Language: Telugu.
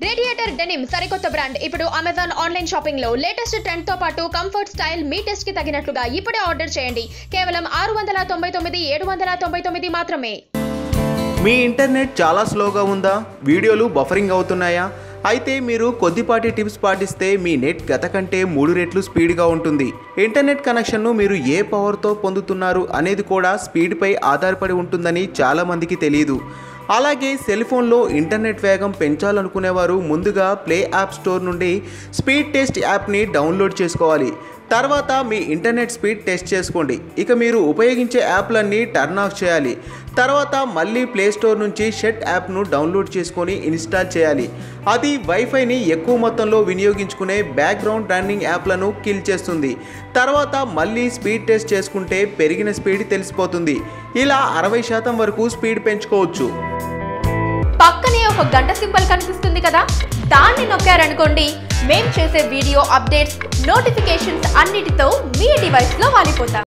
రేడియేటర్ డెనిమ్ సరికొత్త బ్రాండ్ ఇప్పుడు అమెజాన్ ఆన్లైన్ షాపింగ్ లో లేటెస్ట్ ట్రెండ్ తో పాటు కంఫర్ట్ స్టైల్ మీ టెస్ట్ కి తగినట్లుగా ఇప్పుడే ఆర్డర్ చేయండి. కేవలం 699 799 మాత్రమే. మీ ఇంటర్నెట్ చాలా స్లోగా ఉందా? వీడియోలు బఫరింగ్ అవుతున్నాయా? అయితే మీరు కొద్దిపాటి టిప్స్ పాటిస్తే మీ నెట్ గత కంటే 3 రెట్లు స్పీడ్గా ఉంటుంది. ఇంటర్నెట్ కనెక్షన్ను మీరు ఏ పవర్తో పొందుతున్నారు అనేది కూడా స్పీడ్పై ఆధారపడి ఉంటుందని చాలామందికి తెలియదు. అలాగే సెల్ ఫోన్లో ఇంటర్నెట్ వేగం పెంచాలనుకునేవారు ముందుగా ప్లే యాప్ స్టోర్ నుండి స్పీడ్ టెస్ట్ యాప్ని డౌన్లోడ్ చేసుకోవాలి. తర్వాత మీ ఇంటర్నెట్ స్పీడ్ టెస్ట్ చేసుకోండి. ఇక మీరు ఉపయోగించే యాప్లన్నీ టర్న్ ఆఫ్ చేయాలి. తర్వాత మళ్ళీ ప్లే స్టోర్ నుంచి షట్ యాప్ను డౌన్లోడ్ చేసుకొని ఇన్స్టాల్ చేయాలి. అది వైఫైని ఎక్కువ మొత్తంలో వినియోగించుకునే బ్యాక్గ్రౌండ్ రన్నింగ్ యాప్లను కిల్ చేస్తుంది. తర్వాత మళ్ళీ స్పీడ్ టెస్ట్ చేసుకుంటే పెరిగిన స్పీడ్ తెలిసిపోతుంది. ఇలా 60% వరకు స్పీడ్ పెంచుకోవచ్చు. పక్కనే ఒక గంట సింబల్ కనిపిస్తుంది కదా, దాన్ని నొక్కారనుకోండి, మేం చేసే వీడియో అప్డేట్స్, నోటిఫికేషన్స్ అన్నిటితో మీ డివైస్లో వాలిపోతాం.